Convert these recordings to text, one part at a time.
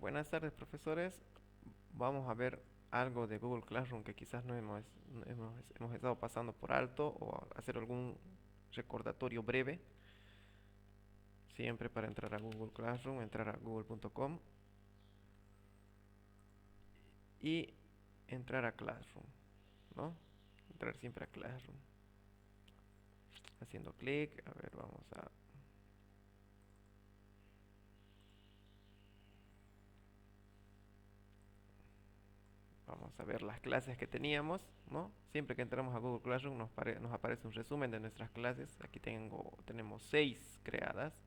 Buenas tardes, profesores. Vamos a ver algo de Google Classroom que quizás no hemos estado pasando por alto o hacer algún recordatorio breve. Siempre para entrar a Google Classroom, entrar a google.com y entrar a Classroom, ¿no? Entrar siempre a Classroom. Haciendo clic, a ver, vamos a ver las clases que teníamos, ¿no? Siempre que entramos a Google Classroom nos aparece un resumen de nuestras clases. Aquí tenemos 6 creadas.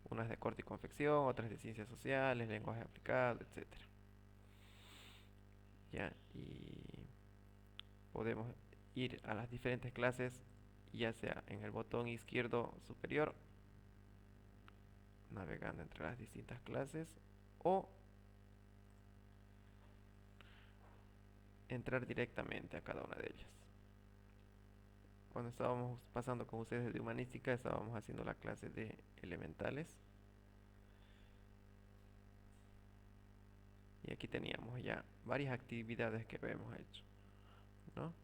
Unas de corte y confección, otras de ciencias sociales, lenguaje aplicado, etcétera. Ya, y podemos ir a las diferentes clases, ya sea en el botón izquierdo superior, navegando entre las distintas clases, o entrar directamente a cada una de ellas. Cuando estábamos pasando con ustedes de humanística, estábamos haciendo la clase de elementales. Y aquí teníamos ya varias actividades que habíamos hecho, ¿no?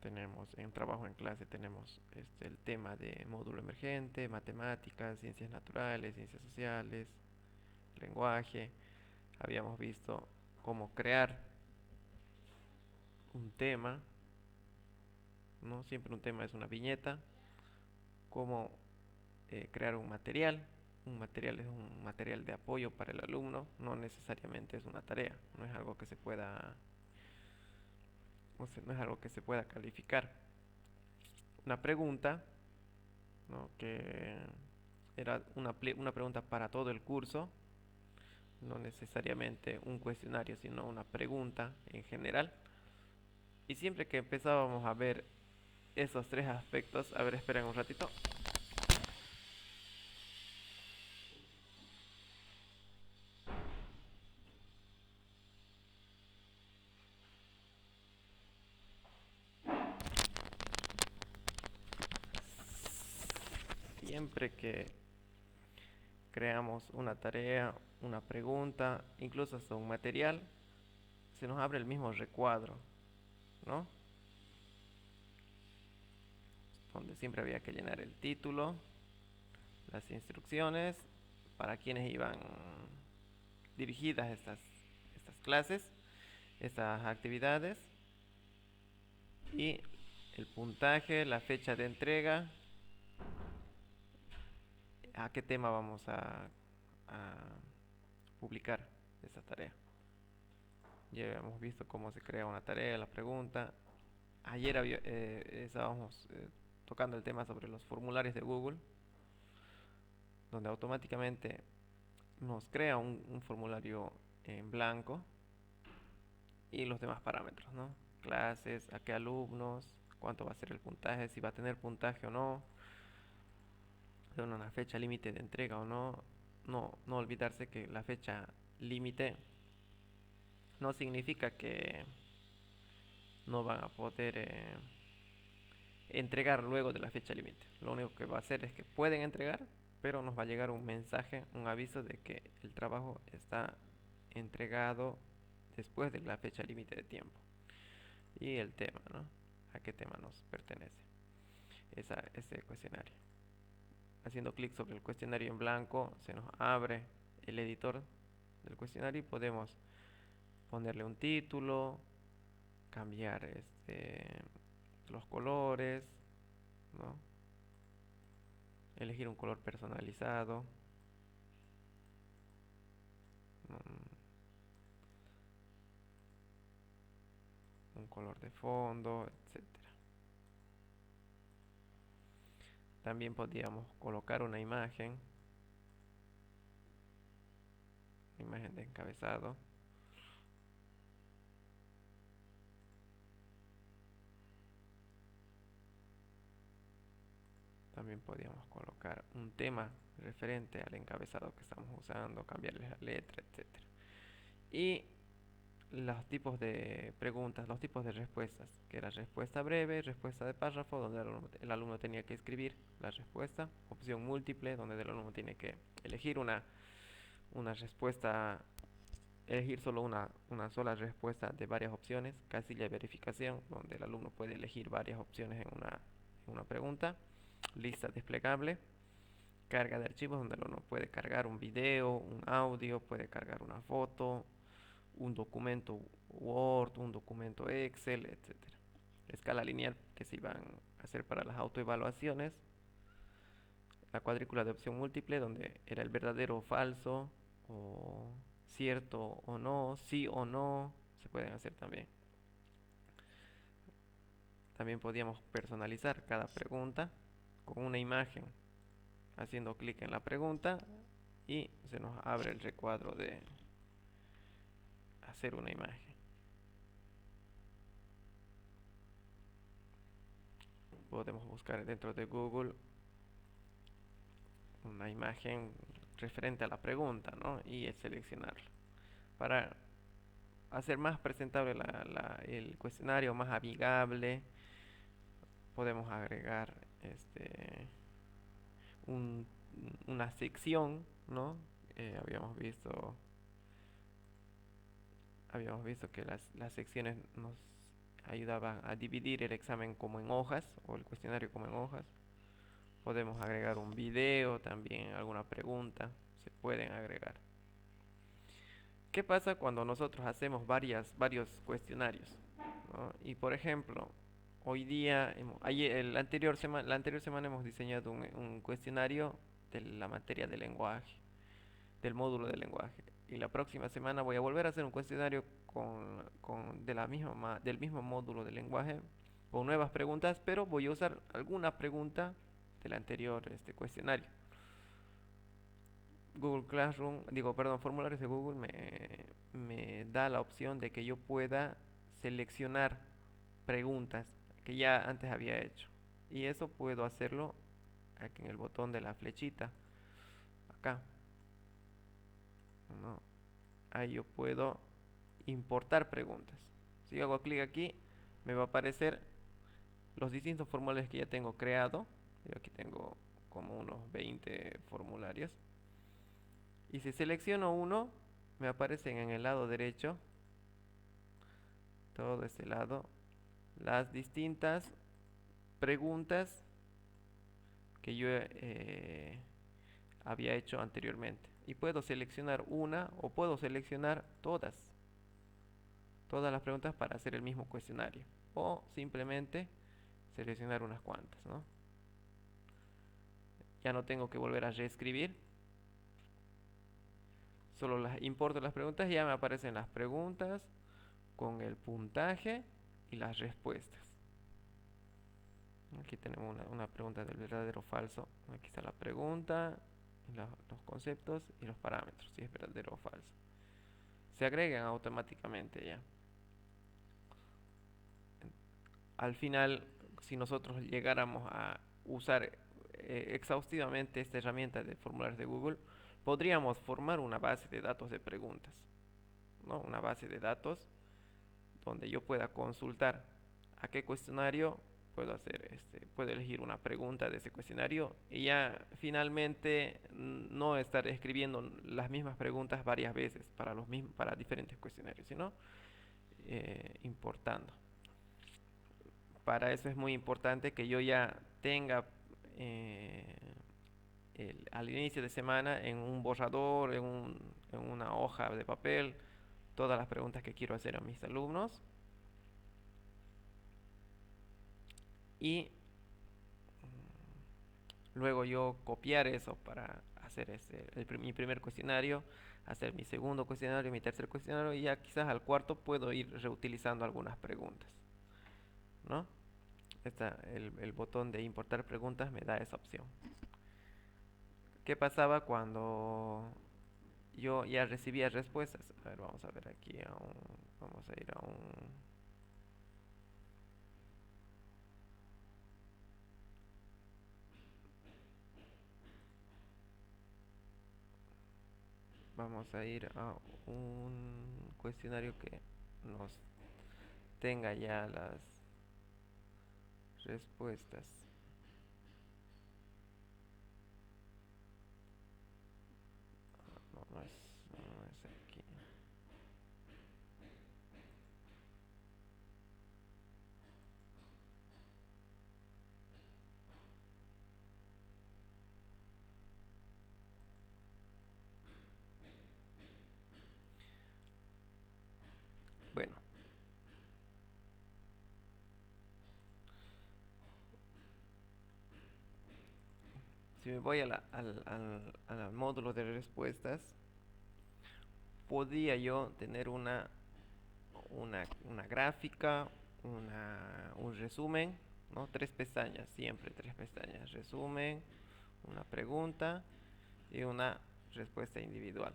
Tenemos en trabajo en clase, tenemos el tema de módulo emergente, matemáticas, ciencias naturales, ciencias sociales, lenguaje. Habíamos visto cómo crear un tema, no siempre un tema es una viñeta, cómo crear un material. Un material es un material de apoyo para el alumno, no necesariamente es una tarea, no es algo que se pueda, o sea, no es algo que se pueda calificar. Una pregunta, ¿no? Que era una pregunta para todo el curso, no necesariamente un cuestionario, sino una pregunta en general. Y siempre que empezábamos a ver esos tres aspectos, a ver, esperen un ratito. Siempre que creamos una tarea, una pregunta, incluso hasta un material, se nos abre el mismo recuadro, ¿no? Donde siempre había que llenar el título, las instrucciones, para quienes iban dirigidas estas clases, estas actividades, y el puntaje, la fecha de entrega, a qué tema vamos a publicar esa tarea. Ya hemos visto cómo se crea una tarea, la pregunta. Ayer estábamos tocando el tema sobre los formularios de Google, donde automáticamente nos crea un formulario en blanco y los demás parámetros, ¿no? Clases, a qué alumnos, cuánto va a ser el puntaje, si va a tener puntaje o no, de una fecha límite de entrega o no. No olvidarse que la fecha límite no significa que no van a poder entregar luego de la fecha límite. Lo único que va a hacer es que pueden entregar, pero nos va a llegar un mensaje, un aviso de que el trabajo está entregado después de la fecha límite de tiempo. Y el tema, ¿no? A qué tema nos pertenece ese cuestionario. Haciendo clic sobre el cuestionario en blanco, se nos abre el editor del cuestionario y podemos ponerle un título, cambiar los colores, ¿no? Elegir un color personalizado, un color de fondo, etcétera. También podríamos colocar una imagen de encabezado. También podríamos colocar un tema referente al encabezado que estamos usando, cambiarle la letra, etcétera. Y los tipos de preguntas, los tipos de respuestas, que era respuesta breve, respuesta de párrafo, donde el alumno tenía que escribir la respuesta, opción múltiple, donde el alumno tiene que elegir una una respuesta, elegir solo una sola respuesta de varias opciones, casilla de verificación, donde el alumno puede elegir varias opciones en una pregunta, lista desplegable, carga de archivos, donde el alumno puede cargar un video, un audio, puede cargar una foto, un documento Word, un documento Excel, etcétera. Escala lineal que se iban a hacer para las autoevaluaciones, la cuadrícula de opción múltiple, donde era el verdadero o falso, o cierto o no, sí o no, se pueden hacer también. También podíamos personalizar cada pregunta con una imagen, haciendo clic en la pregunta y se nos abre el recuadro de hacer una imagen. Podemos buscar dentro de Google una imagen referente a la pregunta, ¿no? Y seleccionarla para hacer más presentable el cuestionario, más amigable. Podemos agregar un- una sección, ¿no? Eh, habíamos visto, habíamos visto que las secciones nos ayudaban a dividir el examen como en hojas o el cuestionario como en hojas. Podemos agregar un video también, alguna pregunta, se pueden agregar. ¿Qué pasa cuando nosotros hacemos varios cuestionarios? ¿No? Y por ejemplo, hoy día, la anterior semana hemos diseñado un cuestionario de la materia de lenguaje, del módulo de lenguaje. Y la próxima semana voy a volver a hacer un cuestionario del mismo módulo de lenguaje, con nuevas preguntas, pero voy a usar alguna pregunta del anterior cuestionario. Google Classroom, digo, perdón, formularios de Google me da la opción de que yo pueda seleccionar preguntas que ya antes había hecho. Y eso puedo hacerlo aquí en el botón de la flechita, acá, ¿no? Ahí yo puedo importar preguntas. Si hago clic aquí, me va a aparecer los distintos formularios que ya tengo creado. Yo aquí tengo como unos 20 formularios. Y si selecciono uno, me aparecen en el lado derecho, todo este lado, las distintas preguntas que yo había hecho anteriormente. Y puedo seleccionar una o puedo seleccionar todas las preguntas para hacer el mismo cuestionario. O simplemente seleccionar unas cuantas, ¿no? Ya no tengo que volver a reescribir. Solo importo las preguntas y ya me aparecen las preguntas con el puntaje y las respuestas. Aquí tenemos una pregunta del verdadero o falso. Aquí está la pregunta, los conceptos y los parámetros, si es verdadero o falso. Se agregan automáticamente ya. Al final, si nosotros llegáramos a usar exhaustivamente esta herramienta de formularios de Google, podríamos formar una base de datos de preguntas, ¿no? Una base de datos donde yo pueda consultar a qué cuestionario puedo hacer, puedo elegir una pregunta de ese cuestionario y ya finalmente no estar escribiendo las mismas preguntas varias veces para diferentes cuestionarios, sino importando. Para eso es muy importante que yo ya tenga eh, al inicio de semana en un borrador, en una hoja de papel, todas las preguntas que quiero hacer a mis alumnos y luego yo copiar eso para hacer mi primer cuestionario, hacer mi segundo cuestionario, mi tercer cuestionario y ya quizás al cuarto puedo ir reutilizando algunas preguntas, ¿no? El botón de importar preguntas me da esa opción. ¿Qué pasaba cuando yo ya recibía respuestas? A ver, vamos a ver aquí vamos a ir a un, vamos a ir a un cuestionario que nos tenga ya las respuestas. No, no es. aquí. Bueno, si me voy al módulo de respuestas, podía yo tener una gráfica, un resumen, ¿no? Tres pestañas, siempre tres pestañas. Resumen, una pregunta y una respuesta individual,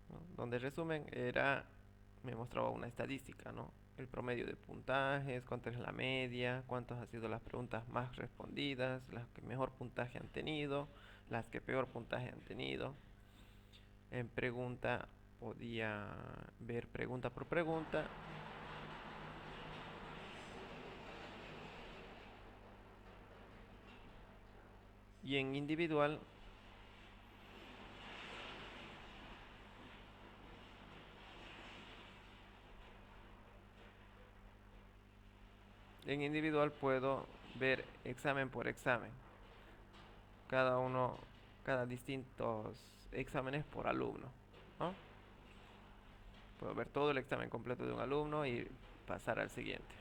¿no? Donde el resumen me mostraba una estadística, ¿no? El promedio de puntajes, cuánto es la media, cuántas han sido las preguntas más respondidas, las que mejor puntaje han tenido, las que peor puntaje han tenido. En pregunta podía ver pregunta por pregunta. Y en individual puedo ver examen por examen. Cada uno, cada distintos exámenes por alumno, ¿no? Puedo ver todo el examen completo de un alumno y pasar al siguiente.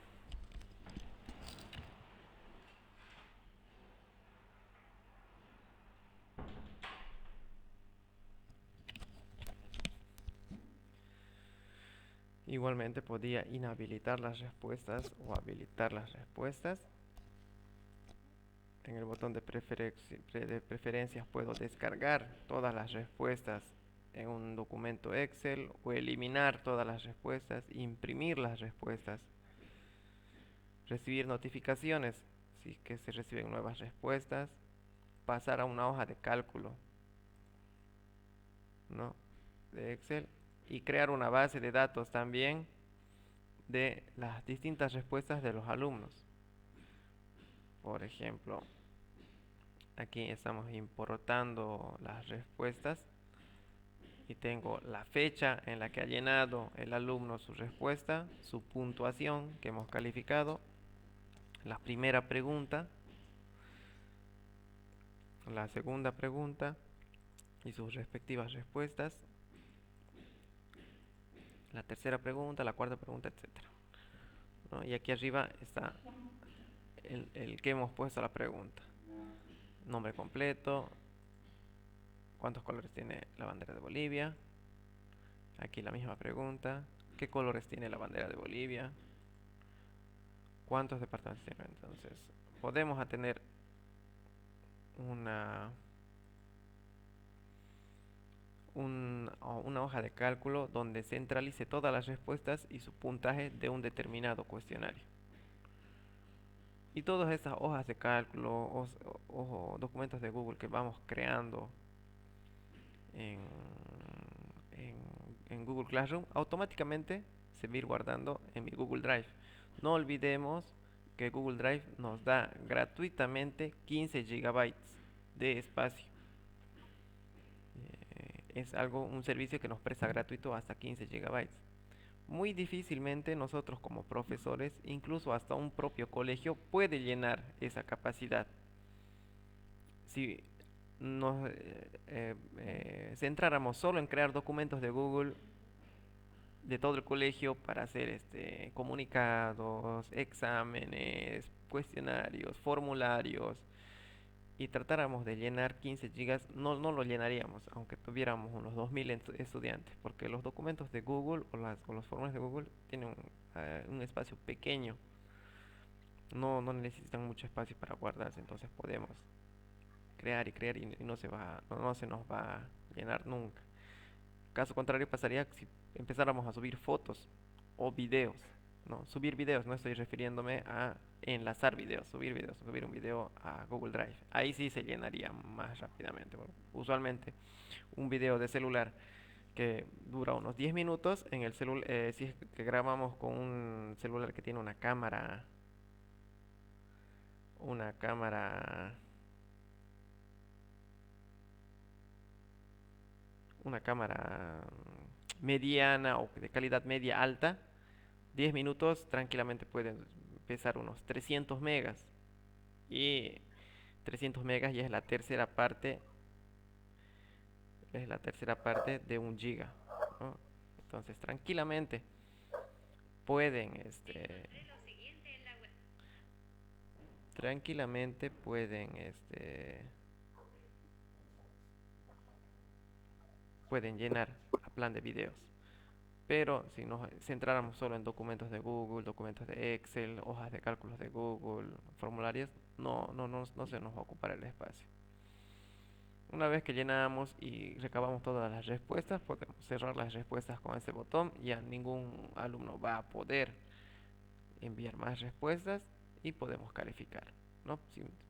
Igualmente podía inhabilitar las respuestas o habilitar las respuestas. En el botón de preferencias puedo descargar todas las respuesas en un documento Excel o eliminar todas las respuestas, imprimir las respuestas, recibir notificaciones si que se reciben nuevas respuestas, pasar a una hoja de cálculo, ¿no? De Excel y crear una base de datos también de las distintas respuestas de los alumnos. Por ejemplo, aquí estamos importando las respuestas y tengo la fecha en la que ha llenado el alumno su respuesta, su puntuación que hemos calificado, la primera pregunta, la segunda pregunta y sus respectivas respuestas, la tercera pregunta, la cuarta pregunta, etcétera, ¿no? Y aquí arriba está el que hemos puesto a la pregunta. Nombre completo, cuántos colores tiene la bandera de Bolivia. Aquí la misma pregunta, ¿qué colores tiene la bandera de Bolivia? ¿Cuántos departamentos tiene? Entonces, podemos tener una, una hoja de cálculo donde centralice todas las respuestas y su puntaje de un determinado cuestionario. Y todas estas hojas de cálculo o documentos de Google que vamos creando en, en, en Google Classroom, automáticamente se va a ir guardando en mi Google Drive. No olvidemos que Google Drive nos da gratuitamente 15 gigabytes de espacio. Es un servicio que nos presta gratuito hasta 15 gigabytes. Muy difícilmente nosotros como profesores, incluso hasta un propio colegio, puede llenar esa capacidad. Si nos centráramos solo en crear documentos de Google de todo el colegio para hacer comunicados, exámenes, cuestionarios, formularios y tratáramos de llenar 15 gigas, no lo llenaríamos, aunque tuviéramos unos 2000 estudiantes, porque los documentos de Google o los formularios de Google tienen un espacio pequeño, no necesitan mucho espacio para guardarse, entonces podemos crear y no se nos va a llenar nunca. Caso contrario pasaría si empezáramos a subir fotos o videos. No, subir videos, no estoy refiriéndome a enlazar videos, subir un video a Google Drive. Ahí sí se llenaría más rápidamente. Bueno, usualmente un video de celular que dura unos 10 minutos en el celular, si es que grabamos con un celular que tiene una cámara, una cámara mediana o de calidad media alta, 10 minutos tranquilamente pueden pesar unos 300 megas. Y 300 megas ya es la tercera parte de un giga, ¿no? Entonces tranquilamente pueden, tranquilamente pueden llenar a plan de videos. Pero si nos centráramos solo en documentos de Google, documentos de Excel, hojas de cálculos de Google, formularios, no se nos va a ocupar el espacio. Una vez que llenamos y recabamos todas las respuestas, podemos cerrar las respuestas con ese botón. Ya ningún alumno va a poder enviar más respuestas y podemos calificar, ¿no?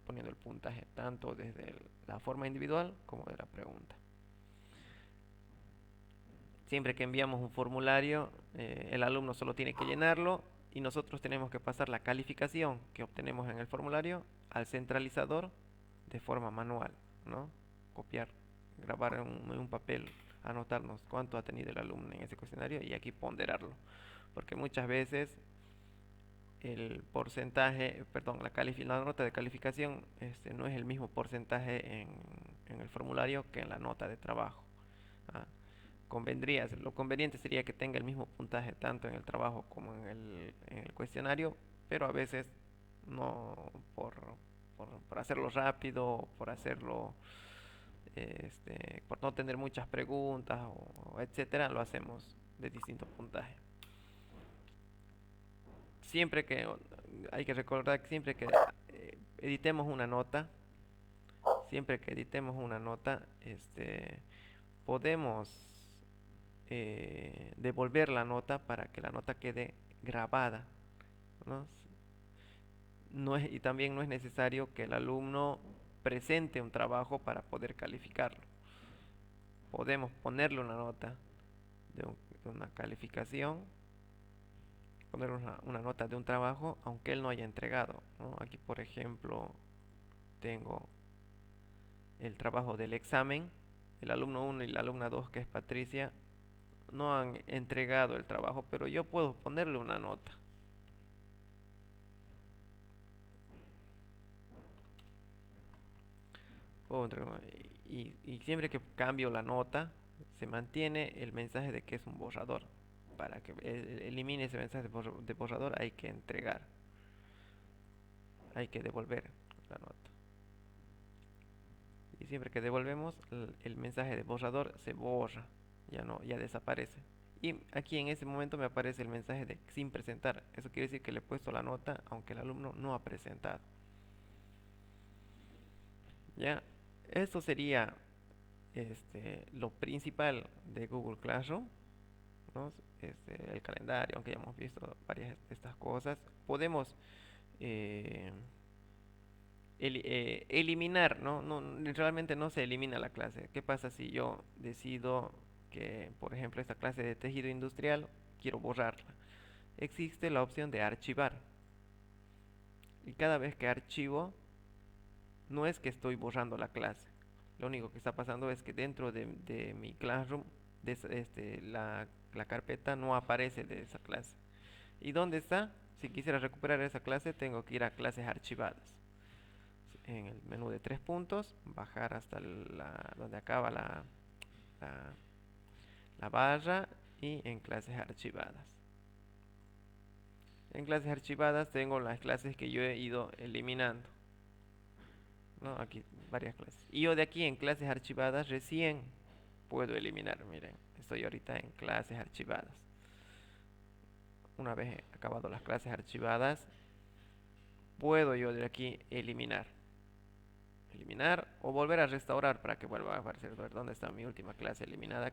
Poniendo el puntaje tanto desde la forma individual como de la pregunta. Siempre que enviamos un formulario, el alumno solo tiene que llenarlo y nosotros tenemos que pasar la calificación que obtenemos en el formulario al centralizador de forma manual, ¿no? Copiar, grabar en un papel, anotarnos cuánto ha tenido el alumno en ese cuestionario y aquí ponderarlo. Porque muchas veces el porcentaje, perdón, la nota de calificación no es el mismo porcentaje en el formulario que en la nota de trabajo. ¿Ah? Lo conveniente sería que tenga el mismo puntaje tanto en el trabajo como en el cuestionario, pero a veces no por hacerlo rápido, por no tener muchas preguntas o etcétera, lo hacemos de distinto puntaje. Siempre que hay que recordar que siempre que editemos una nota, siempre que editemos una nota, podemos devolver la nota para que la nota quede grabada, ¿no? Y también no es necesario que el alumno presente un trabajo para poder calificarlo. Podemos ponerle una nota de una calificación, poner una nota de un trabajo, aunque él no haya entregado, ¿no? Aquí, por ejemplo, tengo el trabajo del examen. El alumno 1 y la alumna 2, que es Patricia, no han entregado el trabajo, pero yo puedo ponerle una nota. Y siempre que cambio la nota, se mantiene el mensaje de que es un borrador. Para que elimine ese mensaje de borrador hay que entregar, hay que devolver la nota. Y siempre que devolvemos, el mensaje de borrador se borra, ya desaparece. Y aquí en ese momento me aparece el mensaje de sin presentar. Eso quiere decir que le he puesto la nota aunque el alumno no ha presentado. Ya, eso sería lo principal de Google Classroom, ¿no? El calendario, aunque ya hemos visto varias de estas cosas. Podemos eh, eliminar, ¿no? Realmente no se elimina la clase. ¿Qué pasa si yo decido que, por ejemplo, esta clase de tejido industrial quiero borrarla? Existe la opción de archivar. Y cada vez que archivo, no es que estoy borrando la clase. Lo único que está pasando es que dentro de mi Classroom, la carpeta no aparece de esa clase. ¿Y dónde está? Si quisiera recuperar esa clase, tengo que ir a clases archivadas. En el menú de tres puntos, bajar hasta donde acaba la, la barra y en clases archivadas. En clases archivadas tengo las clases que yo he ido eliminando, ¿no? Aquí varias clases. Y yo de aquí en clases archivadas recién puedo eliminar. Miren, estoy ahorita en clases archivadas. Una vez acabado las clases archivadas, puedo yo de aquí eliminar o volver a restaurar para que vuelva a aparecer. Ver dónde está mi última clase eliminada,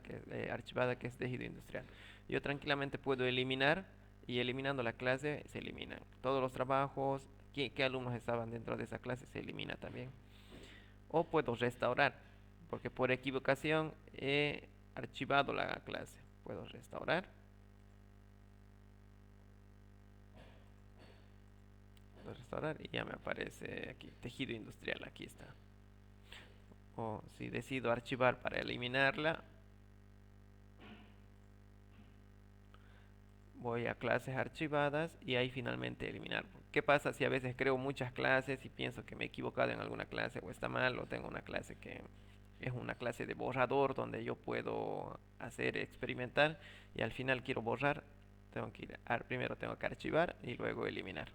archivada, que es tejido industrial. Yo tranquilamente puedo eliminar y eliminando la clase se eliminan todos los trabajos, qué alumnos estaban dentro de esa clase se elimina también. O puedo restaurar, porque por equivocación he archivado la clase. Puedo restaurar y ya me aparece aquí, tejido industrial, aquí está. O si decido archivar para eliminarla, voy a clases archivadas y ahí finalmente eliminar. ¿Qué pasa si a veces creo muchas clases y pienso que me he equivocado en alguna clase o está mal, o tengo una clase que es una clase de borrador donde yo puedo hacer experimental y al final quiero borrar? Tengo que ir primero tengo que archivar y luego eliminar.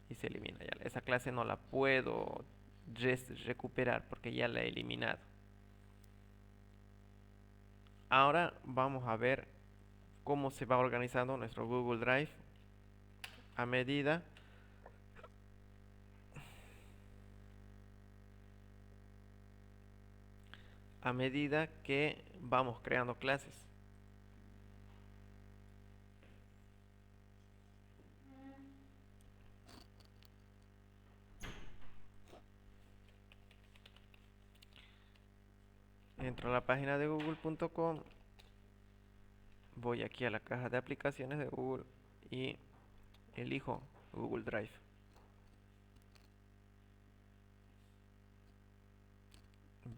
Y se elimina ya. Esa clase no la puedo recuperar porque ya la he eliminado. Ahora vamos a ver cómo se va organizando nuestro Google Drive a medida que vamos creando clases. Entro a la página de google.com, voy aquí a la caja de aplicaciones de Google y elijo Google Drive.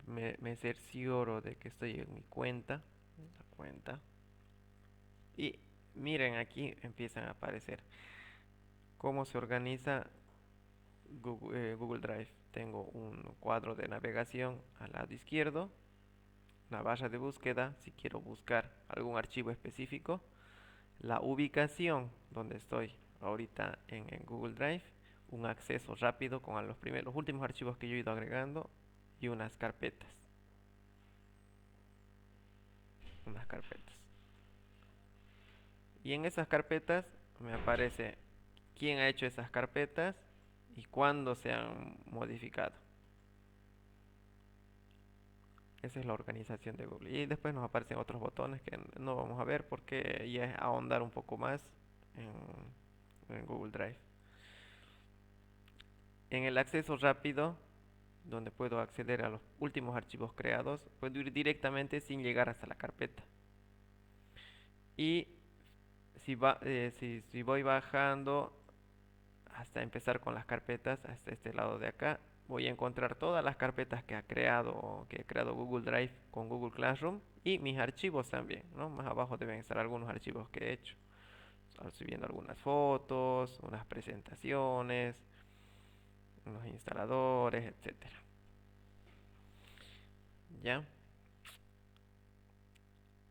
Me cercioro de que estoy en mi cuenta, y miren, aquí empiezan a aparecer cómo se organiza Google Drive. Tengo un cuadro de navegación al lado izquierdo, una barra de búsqueda si quiero buscar algún archivo específico, la ubicación donde estoy ahorita en Google Drive, un acceso rápido con los últimos archivos que yo he ido agregando y unas carpetas. Y en esas carpetas me aparece quién ha hecho esas carpetas y cuándo se han modificado. Esa es la organización de Google. Y después nos aparecen otros botones que no vamos a ver porque ya es ahondar un poco más en Google Drive. En el acceso rápido, donde puedo acceder a los últimos archivos creados, puedo ir directamente sin llegar hasta la carpeta. Y si voy bajando hasta empezar con las carpetas, hasta este lado de acá, voy a encontrar todas las carpetas que he creado Google Drive con Google Classroom y mis archivos también, ¿no? Más abajo deben estar algunos archivos que he hecho. Estoy viendo algunas fotos, unas presentaciones, unos instaladores, etcétera. ¿Ya?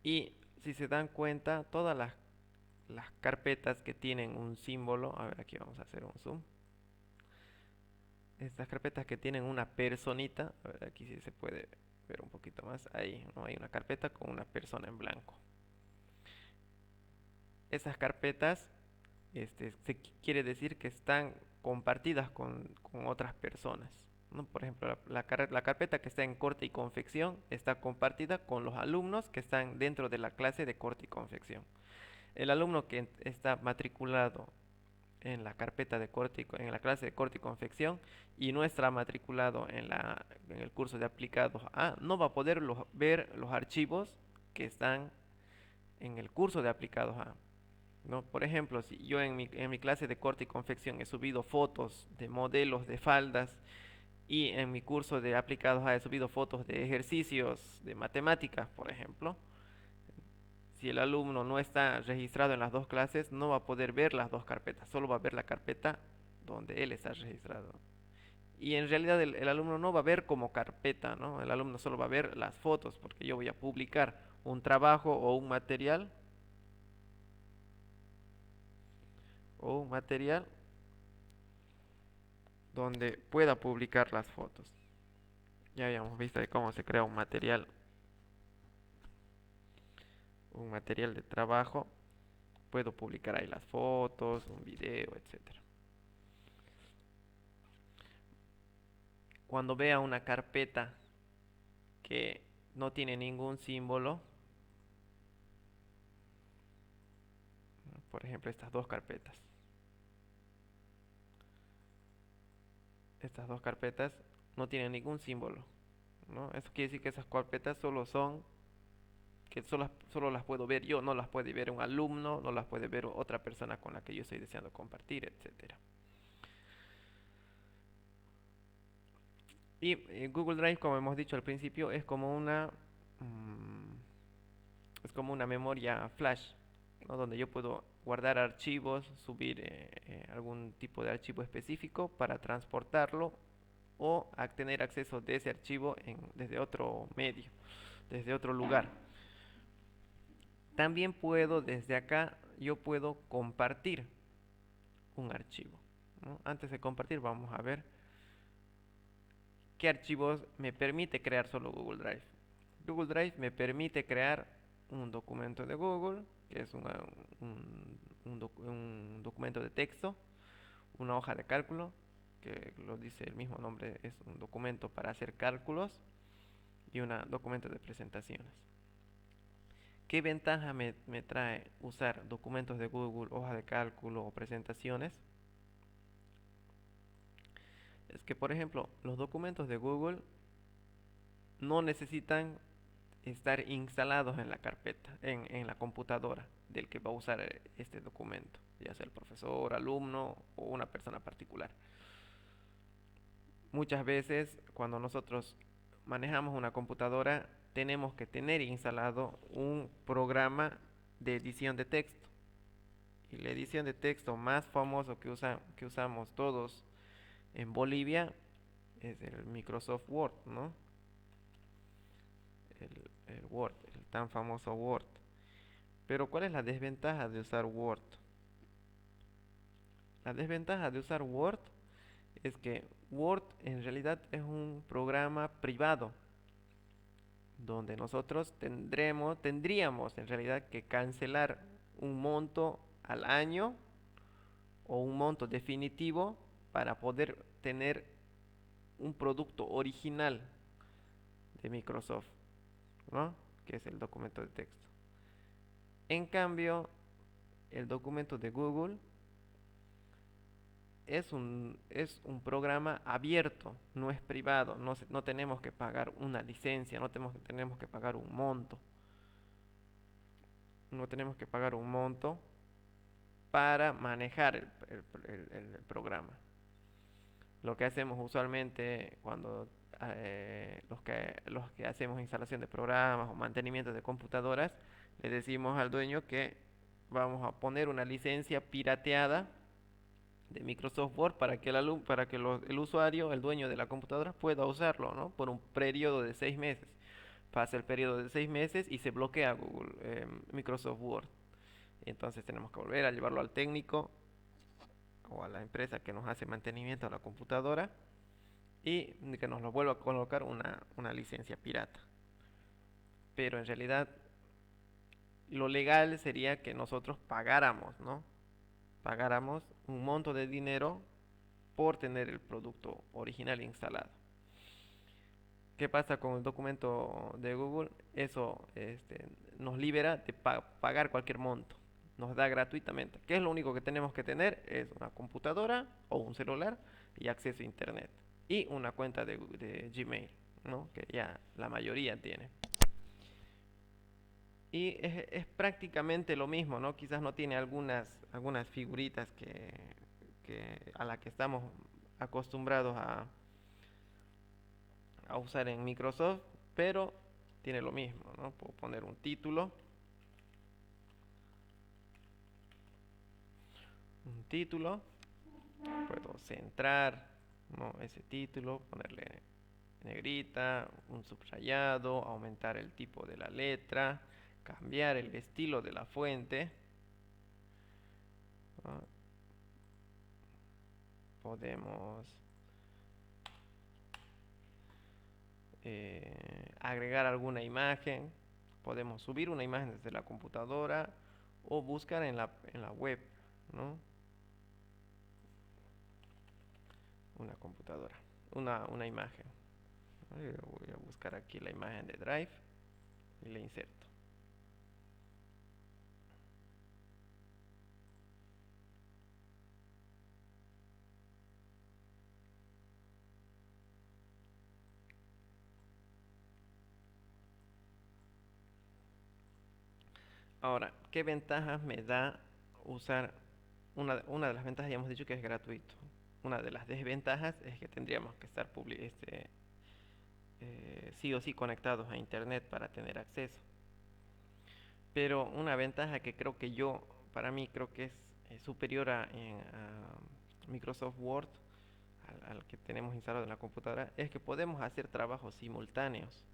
Y si se dan cuenta, todas las carpetas que tienen un símbolo, a ver, aquí vamos a hacer un zoom. Estas carpetas que tienen una personita, a ver, aquí sí se puede ver un poquito más. Ahí, ¿no? Hay una carpeta con una persona en blanco. Esas carpetas, quiere decir que están compartidas con otras personas, ¿no? Por ejemplo, la carpeta que está en corte y confección está compartida con los alumnos que están dentro de la clase de corte y confección. El alumno que está matriculado en la carpeta de en la clase de corte y confección y no está matriculado en el curso de aplicados A, no va a poder ver los archivos que están en el curso de aplicados A. ¿No? Por ejemplo, si yo en mi clase de corte y confección he subido fotos de modelos de faldas y en mi curso de aplicados A he subido fotos de ejercicios de matemáticas, por ejemplo, si el alumno no está registrado en las dos clases, no va a poder ver las dos carpetas, solo va a ver la carpeta donde él está registrado. Y en realidad el alumno no va a ver como carpeta, ¿no? El alumno solo va a ver las fotos, porque yo voy a publicar un trabajo o un material donde pueda publicar las fotos. Ya habíamos visto de cómo se crea un material de trabajo. Puedo publicar ahí las fotos, un video, etcétera. Cuando vea una carpeta que no tiene ningún símbolo, por ejemplo estas dos carpetas no tienen ningún símbolo, ¿no? Eso quiere decir que esas carpetas solo las puedo ver yo, no las puede ver un alumno, no las puede ver otra persona con la que yo estoy deseando compartir, etcétera. Y Google Drive, como hemos dicho al principio, es como Es como una memoria flash, ¿no? Donde yo puedo guardar archivos, subir algún tipo de archivo específico para transportarlo o a tener acceso de ese archivo desde otro medio, desde otro lugar. También puedo, desde acá, yo puedo compartir un archivo, ¿no? Antes de compartir, vamos a ver qué archivos me permite crear solo Google Drive. Google Drive me permite crear un documento de Google, que es un documento de texto, una hoja de cálculo, que lo dice el mismo nombre, es un documento para hacer cálculos, y un documento de presentaciones. ¿Qué ventaja me trae usar documentos de Google, hoja de cálculo o presentaciones? Es que, por ejemplo, los documentos de Google no necesitan estar instalados en la carpeta, en la computadora del que va a usar este documento, ya sea el profesor, alumno o una persona particular. Muchas veces cuando nosotros manejamos una computadora tenemos que tener instalado un programa de edición de texto. Y la edición de texto más famoso que usamos todos en Bolivia es el Microsoft Word, ¿no? El Word, el tan famoso Word. Pero ¿cuál es la desventaja de usar Word? La desventaja de usar Word es que Word en realidad es un programa privado donde nosotros tendríamos en realidad que cancelar un monto al año o un monto definitivo para poder tener un producto original de Microsoft, ¿no? Que es el documento de texto. En cambio, el documento de Google es un programa abierto, no es privado, no tenemos que pagar una licencia, no tenemos que pagar un monto, no tenemos que pagar un monto para manejar el programa. Lo que hacemos usualmente cuando los que hacemos instalación de programas o mantenimiento de computadoras, le decimos al dueño que vamos a poner una licencia pirateada de Microsoft Word para que el usuario, el dueño de la computadora, pueda usarlo, ¿no? Por un periodo de 6 meses. Pasa el periodo de 6 meses y se bloquea Microsoft Word. Entonces tenemos que volver a llevarlo al técnico o a la empresa que nos hace mantenimiento a la computadora y que nos lo vuelva a colocar una licencia pirata. Pero en realidad lo legal sería que nosotros pagáramos, ¿no? Pagáramos un monto de dinero por tener el producto original instalado. ¿Qué pasa con el documento de Google? Eso nos libera de pagar cualquier monto. Nos da gratuitamente. ¿Qué es lo único que tenemos que tener? Es una computadora o un celular y acceso a internet. Y una cuenta de Gmail, ¿no? Que ya la mayoría tiene. Y es prácticamente lo mismo, ¿no? Quizás no tiene algunas figuritas a las que estamos acostumbrados a usar en Microsoft, pero tiene lo mismo, ¿no? Puedo poner un título, puedo centrar, ¿no? Ese título, ponerle negrita, un subrayado, aumentar el tipo de la letra, cambiar el estilo de la fuente, ¿no? Podemos agregar alguna imagen, podemos subir una imagen desde la computadora o buscar en la web, ¿no? Una computadora, una imagen. Voy a buscar aquí la imagen de Drive y la inserto. Ahora, ¿qué ventajas me da usar? Una de las ventajas ya hemos dicho que es gratuito. Una de las desventajas es que tendríamos que estar sí o sí conectados a internet para tener acceso. Pero una ventaja que creo que para mí creo que es superior a Microsoft Word, al que tenemos instalado en la computadora, es que podemos hacer trabajos simultáneos.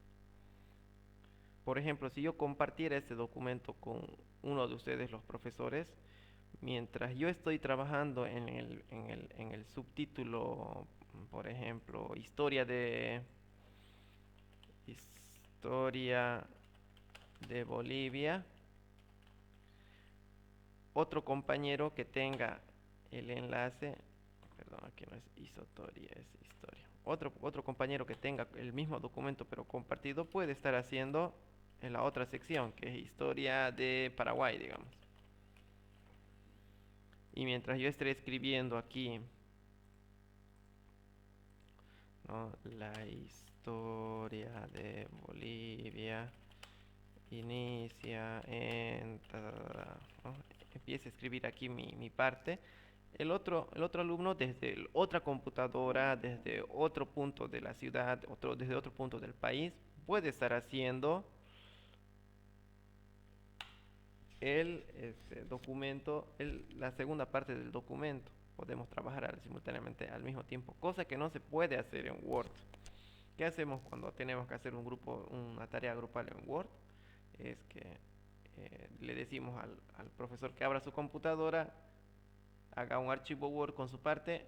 Por ejemplo, si yo compartiera este documento con uno de ustedes, los profesores, mientras yo estoy trabajando en el subtítulo, por ejemplo, historia de Bolivia, otro compañero que tenga el enlace, perdón, aquí no es historia, es historia. Otro compañero que tenga el mismo documento pero compartido puede estar haciendo en la otra sección, que es historia de Paraguay, digamos. Y mientras yo esté escribiendo aquí, ¿no? La historia de Bolivia inicia en... ¿no? Empiece a escribir aquí mi parte. El otro alumno desde otra computadora, desde otro punto de la ciudad, desde otro punto del país, puede estar haciendo el documento, la segunda parte del documento. Podemos trabajar simultáneamente al mismo tiempo, cosa que no se puede hacer en Word. ¿Qué hacemos cuando tenemos que hacer una tarea grupal en Word? Es que le decimos al profesor que abra su computadora, haga un archivo Word con su parte,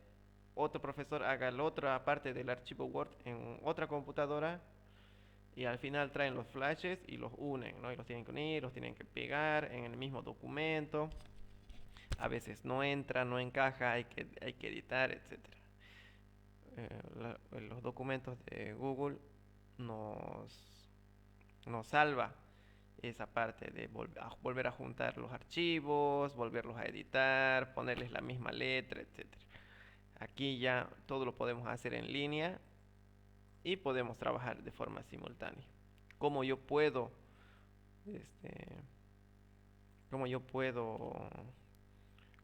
otro profesor haga la otra parte del archivo Word en otra computadora y al final traen los flashes y los unen, ¿no? Y los tienen que unir, los tienen que pegar en el mismo documento. A veces no entra, no encaja, hay que editar, etcétera. Los documentos de Google nos, nos salva esa parte de volver a juntar los archivos, volverlos a editar, ponerles la misma letra, etcétera. Aquí ya todo lo podemos hacer en línea y podemos trabajar de forma simultánea. ¿Cómo yo puedo, este, cómo yo puedo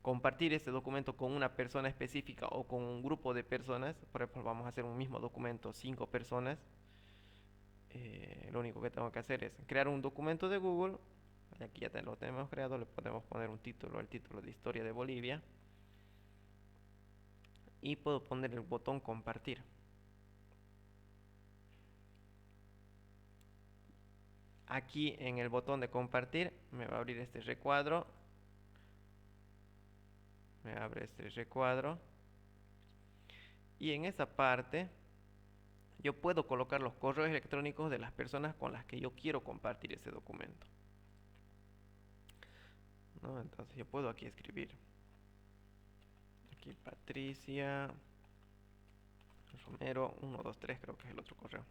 compartir este documento con una persona específica o con un grupo de personas? Por ejemplo, vamos a hacer un mismo documento, 5 personas. Lo único que tengo que hacer es crear un documento de Google. Aquí ya lo tenemos creado, le podemos poner un título, el título de Historia de Bolivia. Y puedo poner el botón compartir. Aquí en el botón de compartir me va a abrir este recuadro. Me abre este recuadro. Y en esa parte yo puedo colocar los correos electrónicos de las personas con las que yo quiero compartir ese documento, ¿no? Entonces yo puedo aquí escribir. Aquí Patricia Romero 123, creo que es el otro correo.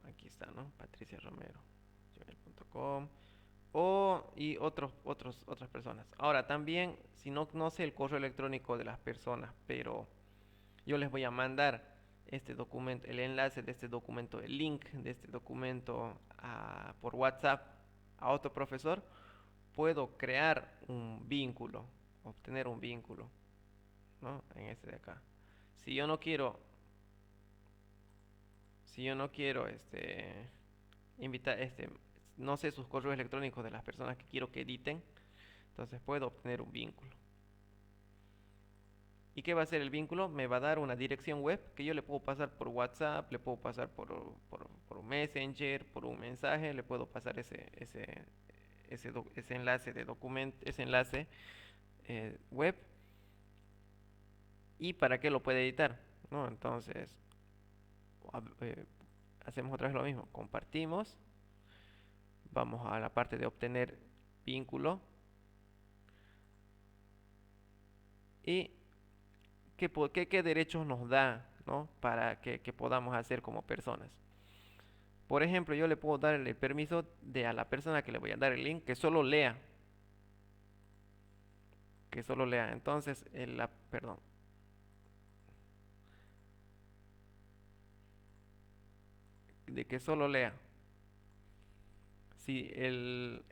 Aquí está, ¿no? Patricia Romero gmail.com y otras personas. Ahora también, si no sé el correo electrónico de las personas, pero yo les voy a mandar este documento, el enlace de este documento, el link de este documento por WhatsApp a otro profesor, puedo crear un vínculo, obtener un vínculo, ¿no? En este de acá. Si yo no quiero, si yo no quiero invitar, no sé sus correos electrónicos de las personas que quiero que editen, entonces puedo obtener un vínculo. ¿Y qué va a hacer el vínculo? Me va a dar una dirección web que yo le puedo pasar por WhatsApp, le puedo pasar por Messenger, por un mensaje, le puedo pasar ese enlace de documento, ese enlace web. ¿Y para qué lo puede editar? ¿No? Entonces, eh, hacemos otra vez lo mismo. Compartimos. Vamos a la parte de obtener vínculo. Y qué derechos nos da, ¿no? Para que podamos hacer como personas. Por ejemplo, yo le puedo dar el permiso de a la persona que le voy a dar el link que solo lea. Que solo lea. Entonces, perdón. De que solo lea. Si el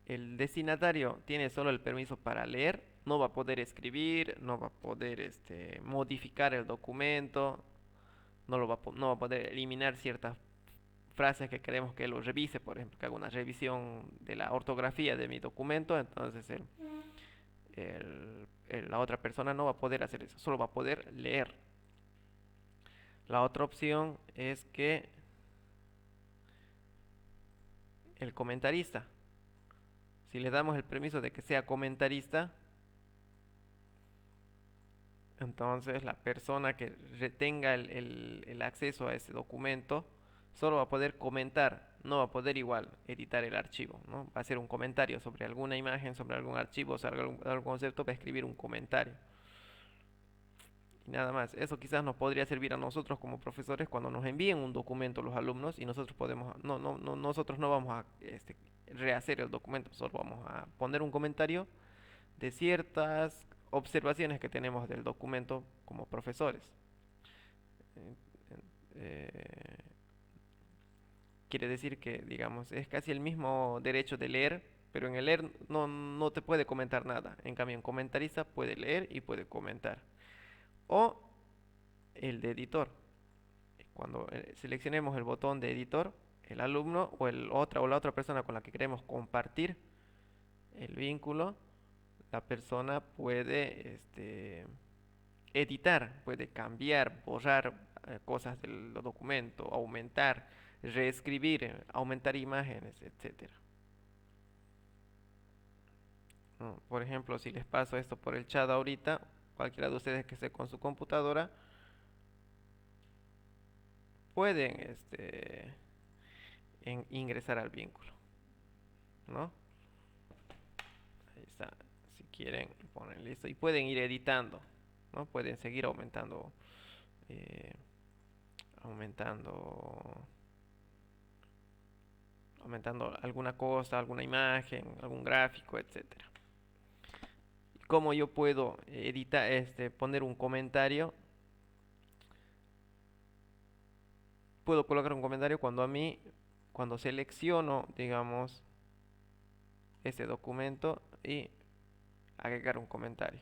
destinatario tiene solo el permiso para leer, no va a poder escribir, no va a poder modificar el documento, no va a poder eliminar ciertas frases que queremos que lo revise, por ejemplo, que haga una revisión de la ortografía de mi documento, entonces la otra persona no va a poder hacer eso, solo va a poder leer. La otra opción es que el comentarista, si le damos el permiso de que sea comentarista, entonces la persona que retenga el acceso a ese documento solo va a poder comentar, no va a poder igual editar el archivo, ¿no? Va a hacer un comentario sobre alguna imagen, sobre algún archivo, sobre algún concepto, va a escribir un comentario. Y nada más, eso quizás nos podría servir a nosotros como profesores cuando nos envíen un documento los alumnos y nosotros podemos, nosotros no vamos a rehacer el documento, solo vamos a poner un comentario de ciertas observaciones que tenemos del documento como profesores. Eh, eh, Quiere decir que, digamos, es casi el mismo derecho de leer, pero en el leer no te puede comentar nada. En cambio, en comentarista puede leer y puede comentar. O el de editor. Cuando seleccionemos el botón de editor, el alumno o la otra persona con la que queremos compartir el vínculo, la persona puede editar, puede cambiar, borrar cosas del documento, aumentar, reescribir, aumentar imágenes, etcétera. ¿No? Por ejemplo, si les paso esto por el chat ahorita, cualquiera de ustedes que esté con su computadora pueden ingresar al vínculo, ¿no? Ahí está. Si quieren, ponen listo y pueden ir editando, ¿no? Pueden seguir eh, aumentando aumentando alguna cosa, alguna imagen, algún gráfico, etcétera. ¿Cómo yo puedo editar, poner un comentario? Puedo colocar un comentario cuando selecciono, digamos, este documento y agregar un comentario.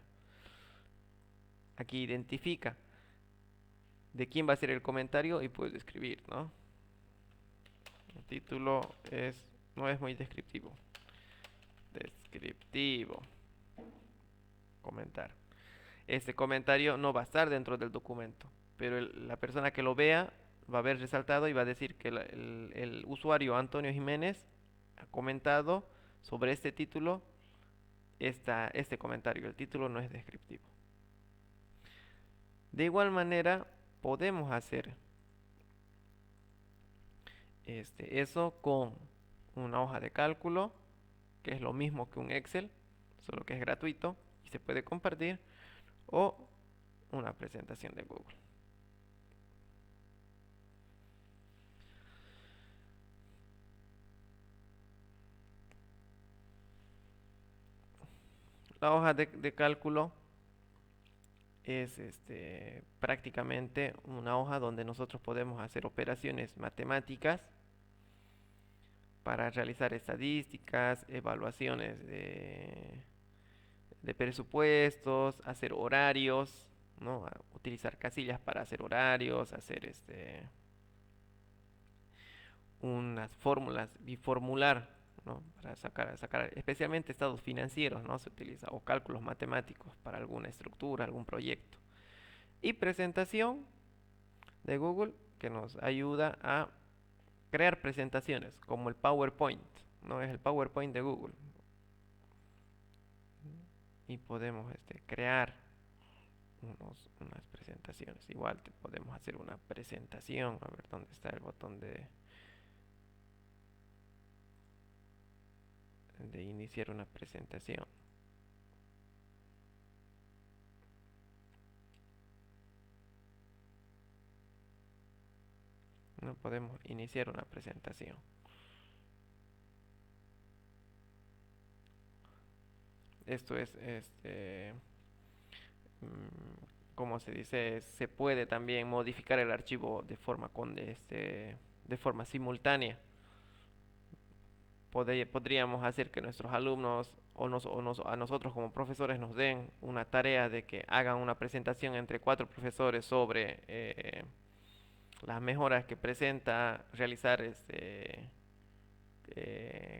Aquí identifica de quién va a ser el comentario y puedo escribir, ¿no? El título no es muy descriptivo. Descriptivo. Comentar. Este comentario no va a estar dentro del documento, pero la persona que lo vea va a ver resaltado y va a decir que el usuario Antonio Jiménez ha comentado sobre este título este comentario. El título no es descriptivo. De igual manera, podemos hacer eso con una hoja de cálculo, que es lo mismo que un Excel, solo que es gratuito y se puede compartir, o una presentación de Google. La hoja de cálculo es prácticamente una hoja donde nosotros podemos hacer operaciones matemáticas para realizar estadísticas, evaluaciones de presupuestos, hacer horarios, ¿no? Utilizar casillas para hacer horarios, hacer unas fórmulas, biformular, ¿no? Para sacar especialmente estados financieros, ¿no? Se utiliza, o cálculos matemáticos para alguna estructura, algún proyecto. Y presentación de Google que nos ayuda a crear presentaciones, como el PowerPoint, ¿no? Es el PowerPoint de Google. Y podemos crear unas presentaciones. Igual podemos hacer una presentación. A ver dónde está el botón de iniciar una presentación. No podemos iniciar una presentación. Esto es, como se dice, se puede también modificar el archivo de forma simultánea. Podríamos hacer que nuestros alumnos a nosotros como profesores nos den una tarea de que hagan una presentación entre 4 profesores sobre las mejoras que presenta realizar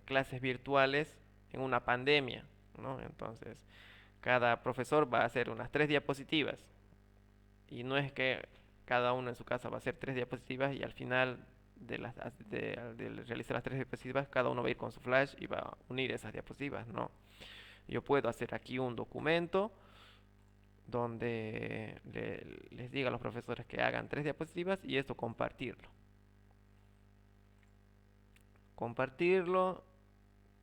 clases virtuales en una pandemia, ¿no? Entonces, cada profesor va a hacer unas 3 diapositivas y no es que cada uno en su casa va a hacer 3 diapositivas y al final de realizar las 3 diapositivas cada uno va a ir con su flash y va a unir esas diapositivas, no. Yo puedo hacer aquí un documento donde les diga a los profesores que hagan 3 diapositivas y esto compartirlo. Compartirlo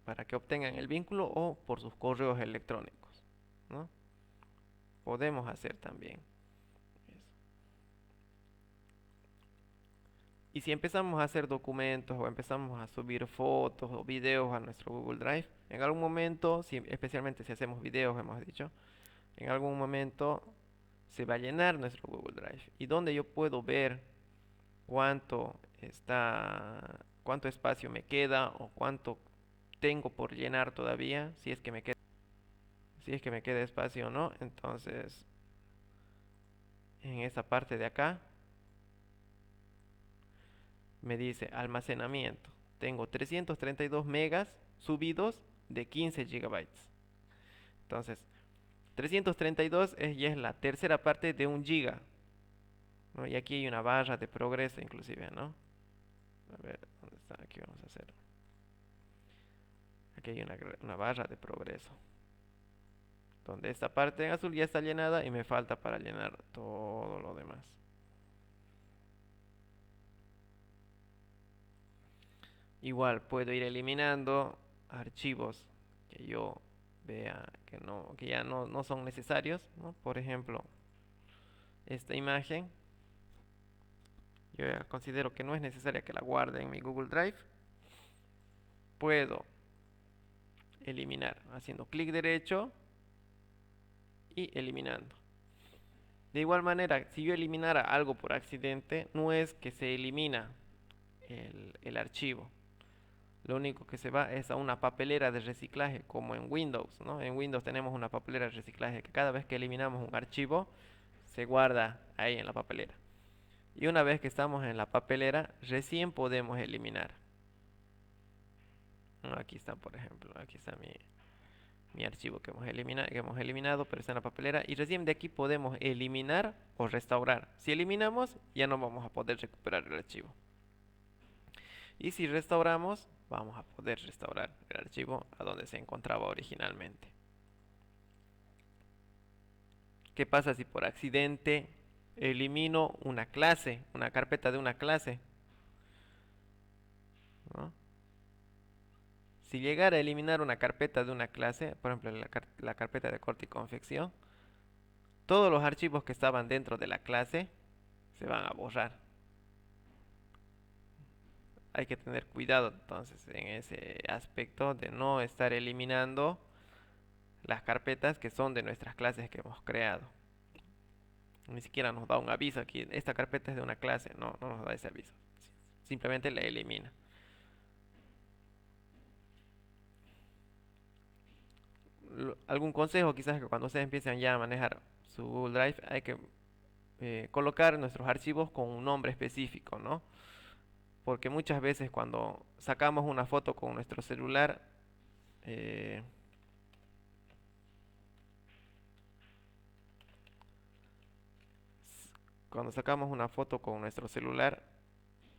para que obtengan el vínculo o por sus correos electrónicos, ¿no? Podemos hacer también eso. Y si empezamos a hacer documentos o empezamos a subir fotos o videos a nuestro Google Drive, en algún momento, especialmente si hacemos videos, hemos dicho, en algún momento se va a llenar nuestro Google Drive. Y donde yo puedo ver cuánto cuánto espacio me queda o cuánto tengo por llenar todavía, si es que me queda espacio o no. Entonces, en esta parte de acá me dice almacenamiento. Tengo 332 megas subidos de 15 gigabytes. Entonces, 332 ya es la tercera parte de 1 giga, ¿no? Y aquí hay una barra de progreso inclusive, ¿no? A ver, ¿dónde está? Aquí vamos a hacer. Aquí hay una barra de progreso. Donde esta parte en azul ya está llenada y me falta para llenar todo lo demás. Igual puedo ir eliminando archivos que yo vea que ya no son necesarios, ¿no? Por ejemplo, esta imagen, yo ya considero que no es necesaria que la guarde en mi Google Drive. Puedo eliminar haciendo clic derecho y eliminando. De igual manera, si yo eliminara algo por accidente, no es que se elimina el archivo. Lo único que se va es a una papelera de reciclaje, como en Windows, ¿no? En Windows tenemos una papelera de reciclaje que cada vez que eliminamos un archivo, se guarda ahí en la papelera. Y una vez que estamos en la papelera, recién podemos eliminar. Aquí está, por ejemplo, aquí está mi archivo que hemos eliminado, pero está en la papelera. Y recién de aquí podemos eliminar o restaurar. Si eliminamos, ya no vamos a poder recuperar el archivo. Y si restauramos, vamos a poder restaurar el archivo a donde se encontraba originalmente. ¿Qué pasa si por accidente elimino una clase, una carpeta de una clase? ¿No? Si llegara a eliminar una carpeta de una clase, por ejemplo la carpeta de corte y confección, todos los archivos que estaban dentro de la clase se van a borrar. Hay que tener cuidado entonces en ese aspecto de no estar eliminando las carpetas que son de nuestras clases que hemos creado. Ni siquiera nos da un aviso aquí, esta carpeta es de una clase, no nos da ese aviso. Simplemente la elimina. Algún consejo quizás que cuando ustedes empiecen ya a manejar su Google Drive hay que colocar nuestros archivos con un nombre específico, ¿no? Porque muchas veces cuando sacamos una foto con nuestro celular, eh, cuando sacamos una foto con nuestro celular,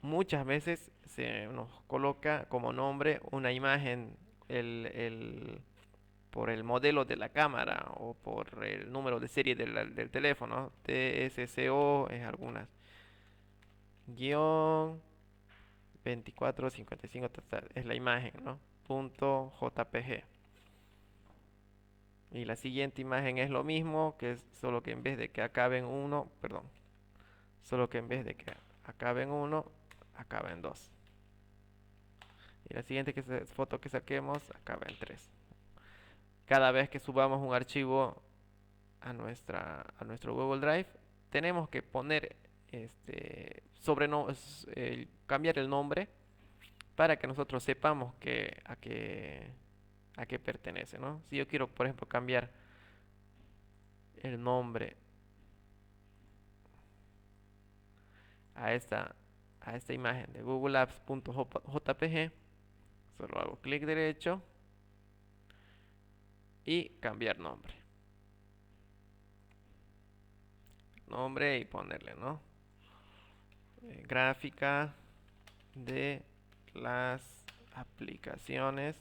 muchas veces se nos coloca como nombre una imagen por el modelo de la cámara o por el número de serie del teléfono. TSCO es algunas. Guión 2455 es la imagen, ¿no? Punto JPG. Y la siguiente imagen es lo mismo, que es solo que en vez de que acabe en 1, perdón, solo que en vez de que acabe en 1, acaba en 2. Y la siguiente foto que saquemos acaba en 3. Cada vez que subamos un archivo a nuestro Google Drive, tenemos que poner cambiar el nombre para que nosotros sepamos a qué pertenece, ¿no? Si yo quiero, por ejemplo, cambiar el nombre a esta imagen de Google Apps.jpg, solo hago clic derecho y cambiar nombre y ponerle, ¿no? Gráfica de las aplicaciones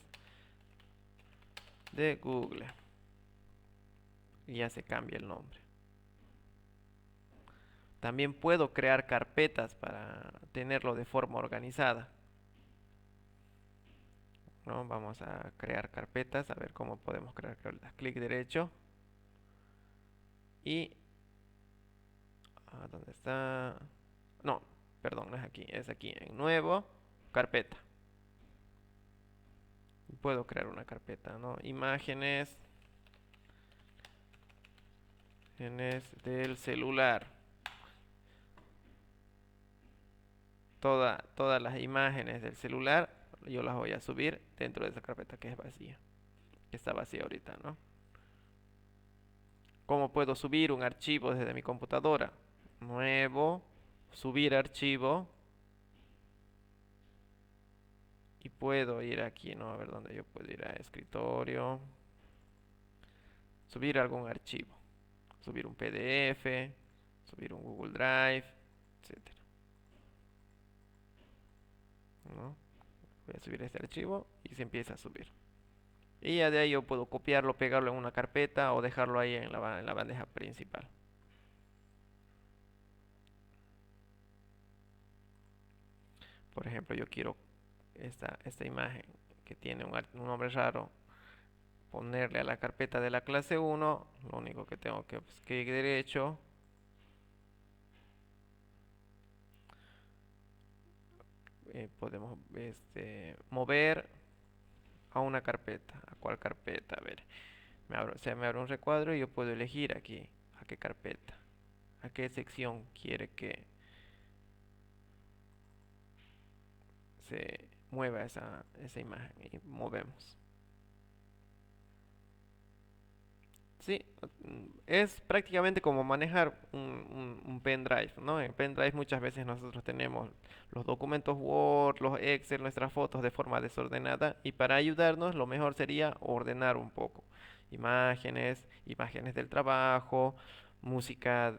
de Google, y ya se cambia el nombre. También puedo crear carpetas para tenerlo de forma organizada, ¿no? Vamos a crear carpetas, a ver cómo podemos crear carpetas. Clic derecho y ¿dónde está? No, perdón, no es aquí, es aquí en nuevo, carpeta. Puedo crear una carpeta, ¿no? Imágenes del celular. Todas las imágenes del celular yo las voy a subir dentro de esa carpeta que es vacía, que está vacía ahorita, ¿no? ¿Cómo puedo subir un archivo desde mi computadora? Nuevo, subir archivo, y puedo ir aquí, ¿no? A ver dónde yo puedo ir a escritorio, subir algún archivo, subir un PDF, subir un Google Drive, etcétera, ¿no? Voy a subir este archivo y se empieza a subir. Y ya de ahí yo puedo copiarlo, pegarlo en una carpeta o dejarlo ahí en la bandeja principal. Por ejemplo, yo quiero esta imagen que tiene un nombre raro, ponerle a la carpeta de la clase 1. Lo único que tengo que pues, clic derecho, podemos mover a una carpeta. ¿A cuál carpeta? A ver, se me abre un recuadro y yo puedo elegir aquí a qué carpeta, a qué sección quiere que se mueva esa imagen, y movemos. Sí, es prácticamente como manejar un pendrive, ¿no? En pendrive muchas veces nosotros tenemos los documentos Word, los Excel, nuestras fotos de forma desordenada, y para ayudarnos lo mejor sería ordenar un poco. Imágenes del trabajo, música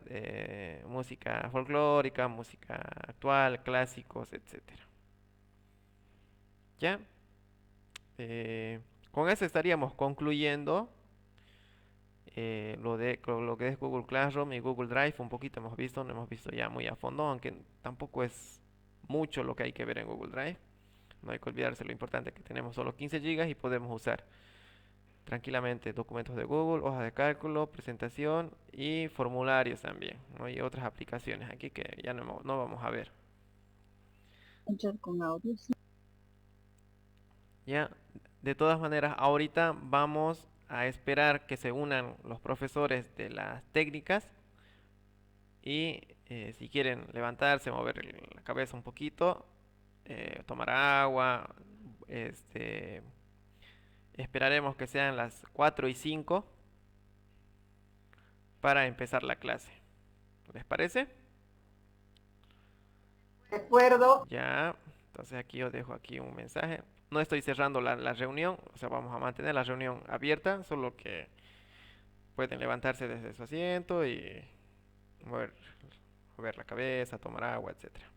folclórica, música actual, clásicos, etcétera. ¿Ya? Con eso estaríamos concluyendo lo que es Google Classroom y Google Drive. Un poquito hemos visto, no hemos visto ya muy a fondo, aunque tampoco es mucho lo que hay que ver en Google Drive. No hay que olvidarse lo importante que tenemos solo 15 gigas y podemos usar tranquilamente documentos de Google, hojas de cálculo, presentación y formularios también, ¿no? Y otras aplicaciones aquí que ya no vamos a ver. Entrar con audio, sí. Ya, de todas maneras, ahorita vamos a esperar que se unan los profesores de las técnicas y si quieren levantarse, mover la cabeza un poquito, tomar agua, este, esperaremos que sean las 4 y 5 para empezar la clase. ¿Les parece? De acuerdo. Ya, entonces aquí yo dejo aquí un mensaje. No estoy cerrando la reunión, o sea, vamos a mantener la reunión abierta, solo que pueden levantarse desde su asiento y mover, mover la cabeza, tomar agua, etcétera.